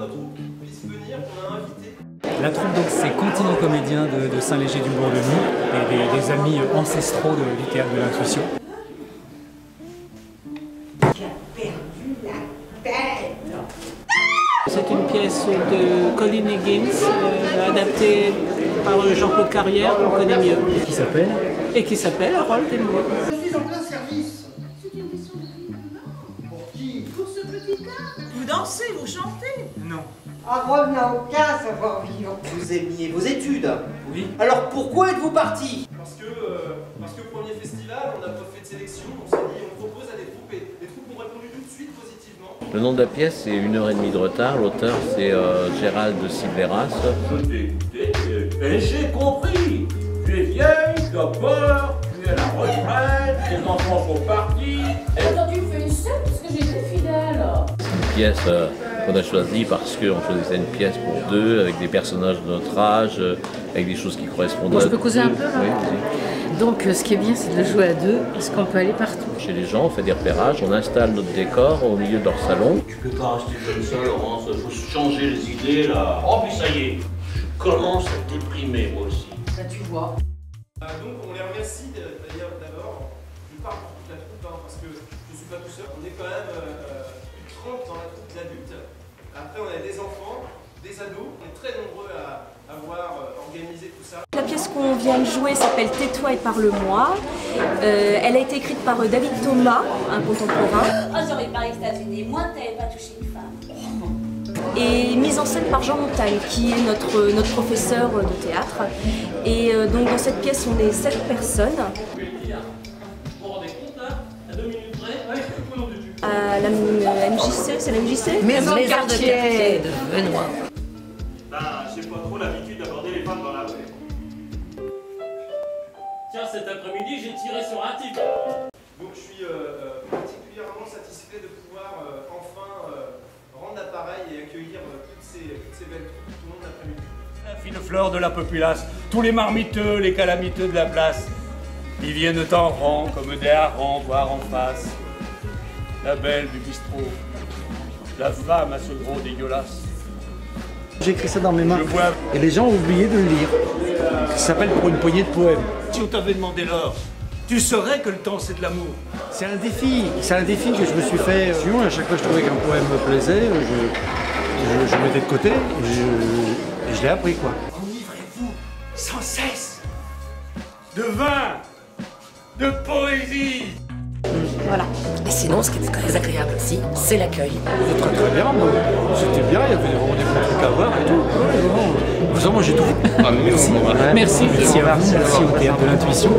notre troupe puisse venir, qu'on a invité. La troupe, donc, c'est Continent Comédien de Saint-Léger-du-Bourg-de-Noux, des amis ancestraux du théâtre de l'Intuition. C'est une pièce de Colin Higgins, adaptée par Jean-Claude Carrière, qu'on connaît mieux. Qui s'appelle Harold et moi. Je suis en plein service. C'est une question de prix. Pour qui? Pour ce petit gars. Vous dansez, vous chantez? Non. Harold n'a aucun savoir-vivre. Vous aimiez vos études? Oui. Alors pourquoi êtes-vous parti? Parce que premier festival, on n'a pas fait de sélection, on s'est dit on propose à des troupes et les troupes ont répondu tout de suite positivement. Le nom de la pièce, c'est 1h30 de retard. L'auteur, c'est Gérald de Sibleras. Je t'ai écouté et j'ai compris. Tu es vieille, tu as peur, tu es à la retraite, tes enfants sont partis. Attends, tu me fais une scène parce que j'ai été fidèle. Une pièce qu'on a choisie parce qu'on choisissait une pièce pour deux, avec des personnages de notre âge, avec des choses qui correspondent bon, à je peux causer un peu là. Oui, vas-y. Donc ce qui est bien, c'est de le jouer à deux, parce qu'on peut aller partout. Chez les gens, on fait des repérages, on installe notre décor au milieu de leur salon. Tu peux pas rester comme ça, Laurence, il faut changer les idées là. Oh, puis ça y est, je commence à déprimer moi aussi. Là, tu vois. Donc on les remercie d'ailleurs d'abord. Je parle pour toute la troupe parce que je ne suis pas tout seul. On est quand même plus de 30 dans la troupe d'adultes. Après on a des enfants, des ados. On est très nombreux à avoir organisé tout ça. La pièce qu'on vient de jouer s'appelle Tais-toi et parle-moi. Elle a été écrite par David Thomas, un contemporain. Oh, j'aurais pas que ça faisait moi, t'avais pas touché une femme. Et mise en scène par Jean Montagne, qui est notre professeur de théâtre. Et donc dans cette pièce, on est 7 personnes. À la MJC, c'est la MJC? Maison de quartier de Benoît. Ben, j'ai pas trop l'habitude d'aborder les femmes dans la rue. Tiens, cet après-midi, j'ai tiré sur un type. Donc je suis particulièrement satisfait de pouvoir enfin rendre l'appareil et accueillir toutes ces belles troupes tout le long de l'après-midi. La fine fleur de la populace, tous les marmiteux, les calamiteux de la place, ils viennent en rang comme des harengs voir en face. La belle du bistrot, la femme à ce gros dégueulasse. J'ai écrit ça dans mes mains Je vois. et les gens ont oublié de le lire. Ça s'appelle Pour une poignée de poèmes. Si on t'avait demandé l'or, tu saurais que le temps c'est de l'amour. C'est un défi que je me suis fait. À chaque fois que je trouvais qu'un poème me plaisait, je mettais de côté et je l'ai appris quoi. Enivrez-vous sans cesse de vin, de poésie. Voilà. Et sinon, ce qui est très agréable aussi, c'est l'accueil. C'était très très bien, c'était bien, il y avait vraiment des bons trucs à voir et tout. Moi j'ai tout vu. Merci. Merci à vous, merci au théâtre de l'Intuition.